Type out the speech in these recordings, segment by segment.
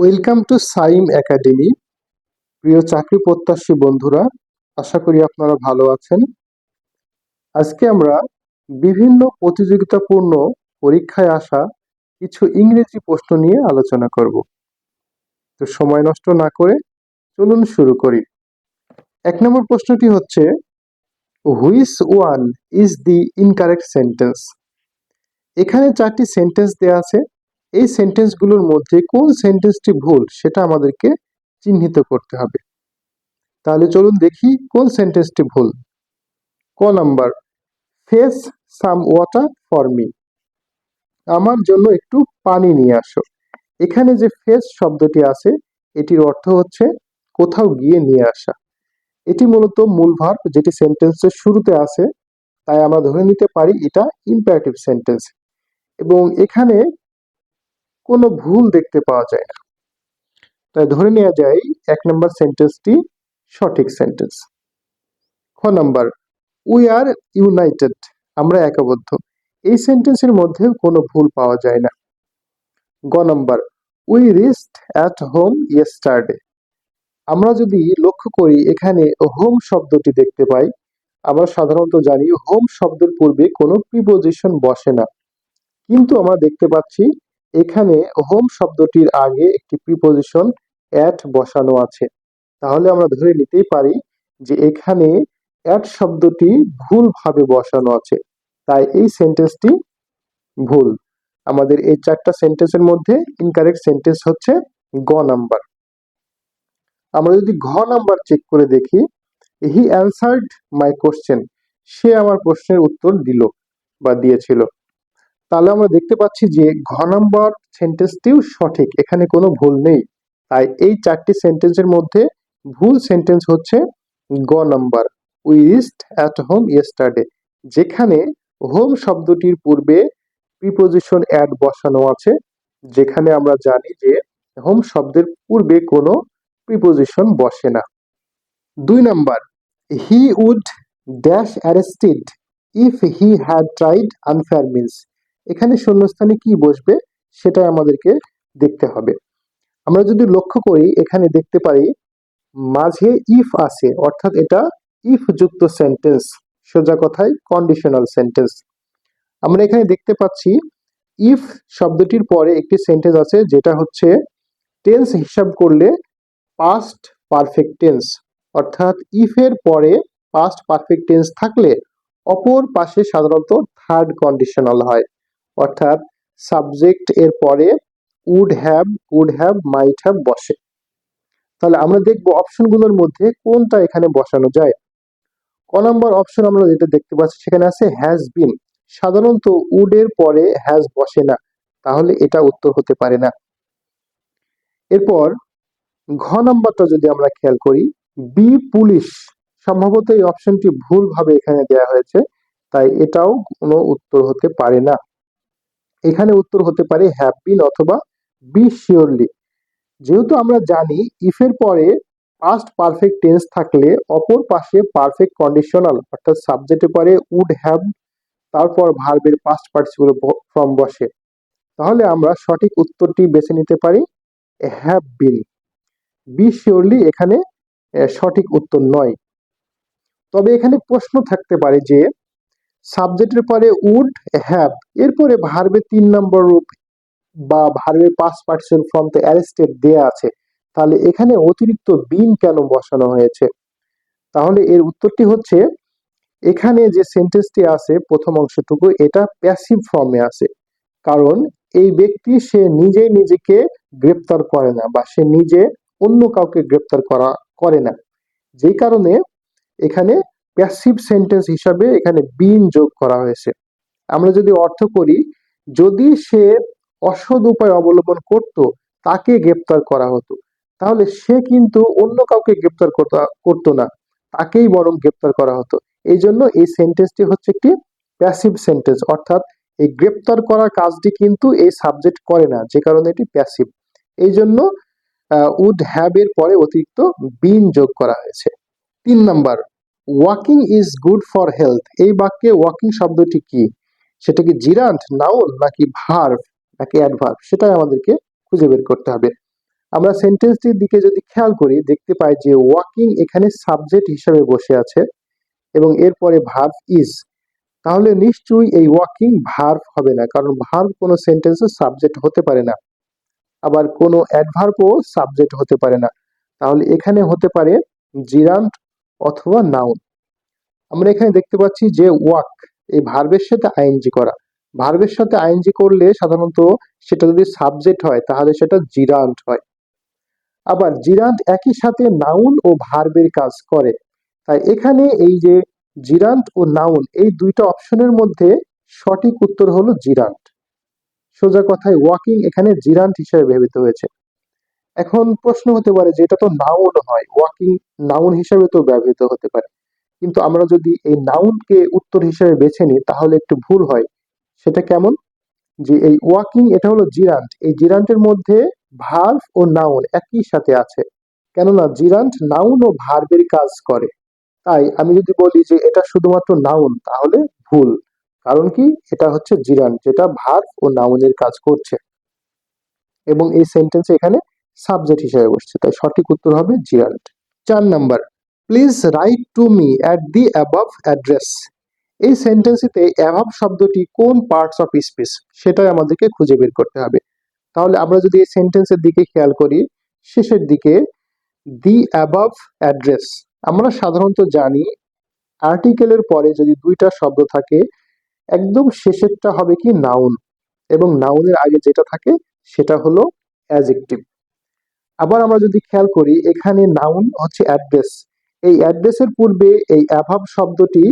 Welcome to Saim academy. প্রিয় চাকরি প্রত্যাশী বন্ধুরা, আশা করি আপনারা ভালো আছেন। আজকে আমরা বিভিন্ন প্রতিযোগিতাপূর্ণ পরীক্ষায় আসা কিছু ইংরেজি প্রশ্ন নিয়ে আলোচনা করব। তো সময় নষ্ট না করে চলুন শুরু করি। 1 নম্বর প্রশ্নটি হচ্ছে, which one is the incorrect sentence? এখানে 4টি সেন্টেন্স দেওয়া আছে। এই সেন্টেন্সগুলোর মধ্যে কোন সেন্টেন্সটি ভুল সেটা আমাদেরকে চিহ্নিত করতে হবে। তাহলে চলুন দেখি কোন সেন্টেন্সটি ভুল। ক number, face some water for me. আমার জন্য একটু পানি নিয়ে আসো। এখানে যে ফেস শব্দটি আছে এটির অর্থ হচ্ছে কোথাও গিয়ে নিয়ে আসা। এটি মূলত মূল ভার্ব যেটি সেন্টেন্সের শুরুতে আছে, তাই আমরা ধরে নিতে পারি এটা ইম্পারেটিভ সেন্টেন্স এবং এখানে কোনো ভুল দেখতে পাওয়া যায় না, তাই ধরে নেওয়া যায় 1 নম্বর সেন্টেন্সটি সঠিক সেন্টেন্স। খ নাম্বার, উই আর ইউনাইটেড, আমরা একবদ্ধ। এই সেন্টেন্সের মধ্যে কোনো ভুল পাওয়া যায় না। গ number, we reached at home yesterday. আমরা যদি লক্ষ্য করি এখানে হোম শব্দটি দেখতে পাই, আমরা সাধারণত জানি হোম শব্দের পূর্বে কোনো প্রিপোজিশন বসে না, কিন্তু আমরা দেখতে পাচ্ছি এখানে হোম শব্দটির আগে একটি প্রিপোজিশন অ্যাট বসানো আছে। তাহলে আমরা ধরে নিতেই পারি যে এখানে অ্যাট শব্দটি ভুলভাবে বসানো আছে, তাই এই সেন্টেন্সটি ভুল। আমাদের এই 4টা সেন্টেন্সের মধ্যে ইনকারেক্ট সেন্টেন্স হচ্ছে গ নাম্বার। আমরা যদি ঘ নাম্বার চেক করে দেখি, হি অ্যান্সার্ড মাই কোশ্চেন, সে আমার প্রশ্নের উত্তর দিল বা দিয়েছিল। তাহলে আমরা দেখতে পাচ্ছি যে ঘ নাম্বার সেন্টেন্সটিও সঠিক, এখানে কোনো ভুল নেই। তাই এই 4টি সেন্টেন্সের মধ্যে ভুল সেন্টেন্স হচ্ছে গ number, we reached at home yesterday, যেখানে হোম শব্দটির পূর্বে প্রিপোজিশন অ্যাট বসানো আছে, যেখানে আমরা জানি যে হোম শব্দের পূর্বে কোনো প্রিপোজিশন বসে না। 2 number, he would dash arrested if he had tried unfair means. এখানে শূন্যস্থানে কি বসবে সেটা আমাদেরকে দেখতে হবে। আমরা যদি লক্ষ্য করি এখানে দেখতে পারি মাঝে ইফ আছে, অর্থাৎ এটা ইফ যুক্ত সেন্টেন্স, সোজা কথায় কন্ডিশনাল সেন্টেন্স। আমরা এখানে দেখতে পাচ্ছি ইফ শব্দটির পরে একটি সেন্টেন্স আছে যেটা হচ্ছে টেন্স হিসাব করলে পাস্ট পারফেক্ট টেন্স, অর্থাৎ ইফ এর পরে পাস্ট পারফেক্ট টেন্স থাকলে অপর পাশে সাধারণত থার্ড কন্ডিশনাল হয়, অর্থাৎ সাবজেক্ট এর পরে উড হ্যাভ মাইট হ্যাভ বসে। তাহলে আমরা দেখব অপশনগুলোর মধ্যে কোনটা এখানে বসানো যায়। ক নম্বর অপশন আমরা যেটা দেখতে পাচ্ছি সেখানে আছে হ্যাজ বিন। সাধারণত উড এর পরে হ্যাজ বসে না, তাহলে এটা উত্তর হতে পারে না। এরপর ঘ নাম্বারটা যদি আমরা খেয়াল করি, বি পুলিশ, সম্ভবত এই অপশনটি ভুলভাবে এখানে দেয়া হয়েছে, তাই এটাও কোনো উত্তর হতে পারে না। এখানে উত্তর হতে পারে হ্যাভ বিন অথবা বি শিওরলি। যেহেতু আমরা জানি ইফের পরে পাস্ট পারফেক্ট টেন্স থাকলে অপর পাশে পারফেক্ট কন্ডিশনাল অর্থাৎ সাবজেক্টের পরে উড হ্যাভ, তারপর ভার্বের পাস্ট পার্টিসিপল ফর্ম বসে, তাহলে আমরা সঠিক উত্তরটি বেছে নিতে পারি হ্যাভ বিন। বি শিওরলি এখানে সঠিক উত্তর নয়। তবে এখানে প্রশ্ন থাকতে পারে যে সাবজেক্টের পরে উড হ্যাভ, এরপরে ভার্বের 3 নম্বর রূপ বা ভার্বের পাস্ট পার্টিসিপল ফর্ম তো অ্যারেস্টেড দেয়া আছে, তাহলে এখানে অতিরিক্ত বিন কেন বসানো হয়েছে? তাহলে এর উত্তরটি হচ্ছে এখানে যে সেন্টেন্সটি আছে প্রথম অংশটুকু এটা প্যাসিভ ফর্মে আছে, কারণ এই ব্যক্তি সে নিজেই নিজেকে গ্রেপ্তার করে না বা সে নিজে অন্য কাউকে গ্রেপ্তার করে না, যেই কারণে এখানে প্যাসিভ সেন্টেন্স হিসাবে এখানে বিন যোগ করা হয়েছে। আমরা যদি অর্থ করি, যদি সে অসৎ উপায় অবলম্বন করত তাকে গ্রেপ্তার করা হতো, তাহলে সে কিন্তু অন্য কাউকে গ্রেপ্তার করতো না, তাকেই বরং গ্রেপ্তার করা হতো। এই জন্য এই সেন্টেন্সটি হচ্ছে একটি প্যাসিভ সেন্টেন্স, অর্থাৎ এই গ্রেপ্তার করার কাজটি কিন্তু এই সাবজেক্ট করে না, যে কারণে এটি প্যাসিভ। এই জন্য উড হ্যাভ এর পরে অতিরিক্ত বিন যোগ করা হয়েছে। 3 number, walking is good for health. এই বাক্যে ওয়াকিং শব্দটি কি? সেটা কি জিরান্ট, নাউন, নাকি ভার্ব, নাকি অ্যাডভার্ব? সেটাই আমাদেরকে খুঁজে বের করতে হবে। আমরা সেন্টেন্সটির দিকে যদি খেয়াল করি দেখতে পাই যে ওয়াকিং এখানে সাবজেক্ট হিসেবে বসে আছে এবং এরপরে ভার্ব ইজ। তাহলে নিশ্চয়ই এই ওয়াকিং ভার্ব হবে না, কারণ ভার্ব কোনো সেন্টেন্সের সাবজেক্ট হতে পারে না, আবার কোনো অ্যাডভার্বও সাবজেক্ট হতে পারে না। তাহলে এখানে হতে পারে জিরান্ট অথবা নাউন। আমরা এখানে দেখতে পাচ্ছি যে ওয়াক এই ভার্বের সাথে আইএনজি করা। ভার্বের সাথে আইএনজি করলে সাধারণত সেটা যদি সাবজেক্ট হয় তাহলে সেটা জিরান্ট হয়। আবার জিরান্ট একই সাথে নাউন ও ভার্বের কাজ করে। তাই এখানে এই যে জিরান্ট ও নাউন এই দুইটা অপশনের মধ্যে সঠিক উত্তর হলো জিরান্ট। সোজা কথায় ওয়াকিং এখানে জিরান্ট হিসেবে ব্যবহৃত হয়েছে। এখন প্রশ্ন হতে পারে যে এটা তো নাউন হয়, ওয়াকিং নাউন হিসেবে তো ব্যবহৃত হতে পারে, কিন্তু আমরা যদি এই নাউনকে উত্তর হিসেবে বেছে নিই তাহলে একটু ভুল হয়। সেটা কেমন? যে এই ওয়াকিং এটা হলো জিরান্ট, এই জিরান্টের মধ্যে ভার্ব ও নাউন একই সাথে আছে, কেননা জিরান্ট নাউন ও ভার্বের কাজ করে। তাই আমি যদি বলি যে এটা শুধুমাত্র নাউন তাহলে ভুল, কারণ কি এটা হচ্ছে জিরান্ট যেটা ভার্ব ও নাউনের কাজ করছে এবং এই সেন্টেন্সে এখানে সাবজেক্ট হিসেবে বসছে, তাই সঠিক উত্তর হবে gerund. 4 number, please write to me at the above address. এই সেন্টেন্সটিতে অ্যাভাব শব্দটি কোন পার্টস অফ স্পিচ সেটাই আমাদেরকে খুঁজে বের করতে হবে। তাহলে আমরা যদি এই সেন্টেন্সের দিকে খেয়াল করি, শেষের দিকে দি অ্যাবাভ অ্যাড্রেস, আমরা সাধারণত জানি আর্টিকেলের পরে যদি দুইটা শব্দ থাকে একদম শেষেরটা হবে কি নাউন, এবং নাউনের আগে যেটা থাকে সেটা হলো অ্যাডজেক্টিভ। আবার আমরা যদি খেয়াল করি এখানে নাউন হচ্ছে অ্যাড্রেস, এই অ্যাড্রেসের পূর্বে এই অ্যাভাব শব্দটি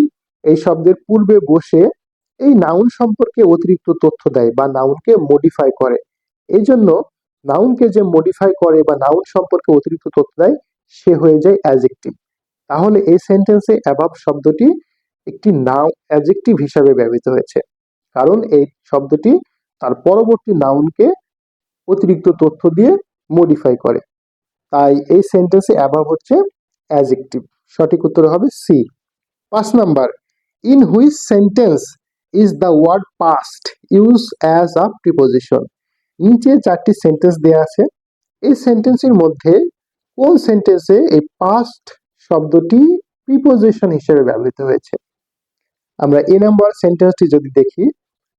এই শব্দের পূর্বে বসে এই নাউন সম্পর্কে অতিরিক্ত তথ্য দেয় বা নাউনকে মডিফাই করে। এই জন্য নাউনকে যে মডিফাই করে বা নাউন সম্পর্কে অতিরিক্ত তথ্য দেয় সে হয়ে যায় অ্যাডজেক্টিভ। তাহলে এই সেন্টেন্সে অ্যাভাব শব্দটি একটি অ্যাডজেক্টিভ হিসাবে ব্যবহৃত হয়েছে, কারণ এই শব্দটি তার পরবর্তী নাউনকে অতিরিক্ত তথ্য দিয়ে মডিফাই করে। তাই এই সেন্টেন্সে অ্যাভাব হচ্ছে অ্যাডজেক্টিভ। সঠিক উত্তর হবে C. 5 number, in which sentence is the word past use as a preposition. নিচে 4টি সেন্টেন্স দেওয়া আছে, এই সেন্টেন্সের মধ্যে কোন সেন্টেন্সে এই পাস্ট শব্দটি প্রিপোজিশন হিসেবে ব্যবহৃত হয়েছে? আমরা এ নাম্বার সেন্টেন্সটি যদি দেখি,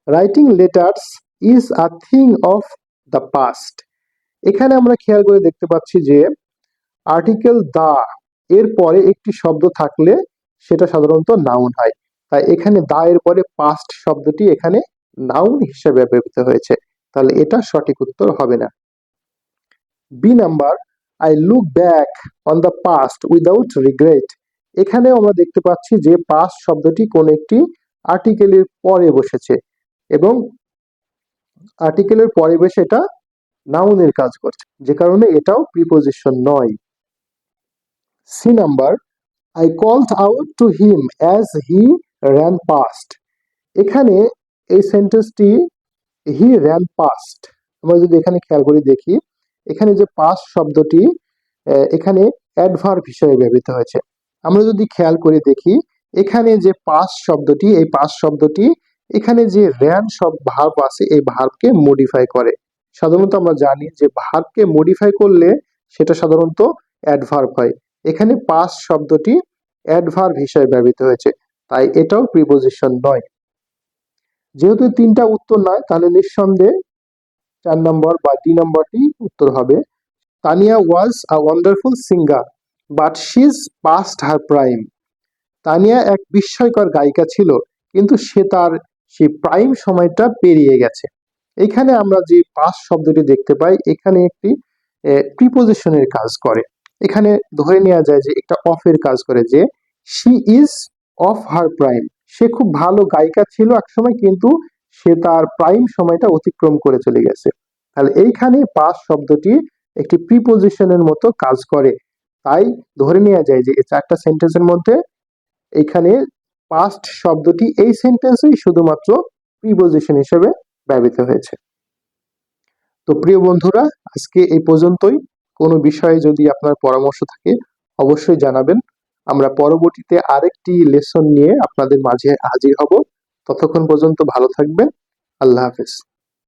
writing letters is a thing of the past. এখানে আমরা খেয়াল করে দেখতে পাচ্ছি যে আর্টিকেল দা এর পরে একটি শব্দ থাকলে সেটা সাধারণত নাউন হয়, তাই এখানে দা এর পরে পাস্ট শব্দটি এখানে নাউন হিসেবে ব্যবহৃত হয়েছে, তাহলে এটা সঠিক উত্তর হবে না। B number, I look back on the past without regret. এখানেও আমরা দেখতে পাচ্ছি যে পাস্ট শব্দটি কোন একটি আর্টিকেলের পরে বসেছে এবং আর্টিকেলের পরে বসে এটা নাউনের কাজ করছে, যে কারণে এটাও প্রিপোজিশন নয়। C number, I called out to him as he ran past. এখানে এই সেন্টেন্সটি he ran past, আমরা যদি এখানে খেয়াল করে দেখি এখানে যে পাস্ট শব্দটি এখানে অ্যাডভার্ব হিসেবে ব্যবহৃত হয়েছে। আমরা যদি খেয়াল করে দেখি এখানে যে পাস্ট শব্দটি এই পাস্ট শব্দটি এখানে যে র্যান সব ভার্ব আছে এই ভার্বকে মডিফাই করে। সাধারণত আমরা জানি যে ভার্বকে মডিফাই করলে সেটা সাধারণত অ্যাডভার্ব হয়, এখানে পাস্ট শব্দটি অ্যাডভার্ব হিসেবে ব্যবহৃত হয়েছে, তাই এটাও প্রিপোজিশন নয়। যেহেতু 3টা উত্তর নয় তাহলে নিঃসন্দেহে 4 নম্বর বা ডি নম্বরটি উত্তর হবে। Tania was a wonderful singer but she is past her prime. Tania এক বিস্ময়কর গায়িকা ছিল কিন্তু সে তার সেই প্রাইম সময়টা পেরিয়ে গেছে। এখানে আমরা যে পাস্ট শব্দটি দেখতে পাই এখানে একটি প্রিপোজিশনের কাজ করে, এখানে ধরে নেওয়া যায় যে একটা অফের কাজ করে, যে she is off her prime, সে খুব ভালো গায়িকা ছিল একসময় কিন্তু সে তার প্রাইম সময়টা অতিক্রম করে চলে গেছে। তাহলে এইখানে পাস্ট শব্দটি একটি প্রিপোজিশনের মতো কাজ করে, তাই ধরে নেওয়া যায় যে এই 4টা সেন্টেন্সের মধ্যে এখানে পাস্ট শব্দটি এই সেন্টেন্সেই শুধুমাত্র প্রিপোজিশন হিসেবে ব্যবহৃত হয়েছে। তো প্রিয় বন্ধুরা, আজকে এই পর্যন্তই। কোনো বিষয়ে যদি আপনার পরামর্শ থাকে অবশ্যই জানাবেন, আমরা পরবর্তীতে আরেকটি লেসন নিয়ে আপনাদের মাঝে হাজির হব। ততক্ষণ পর্যন্ত ভালো থাকবেন। আল্লাহ হাফেজ।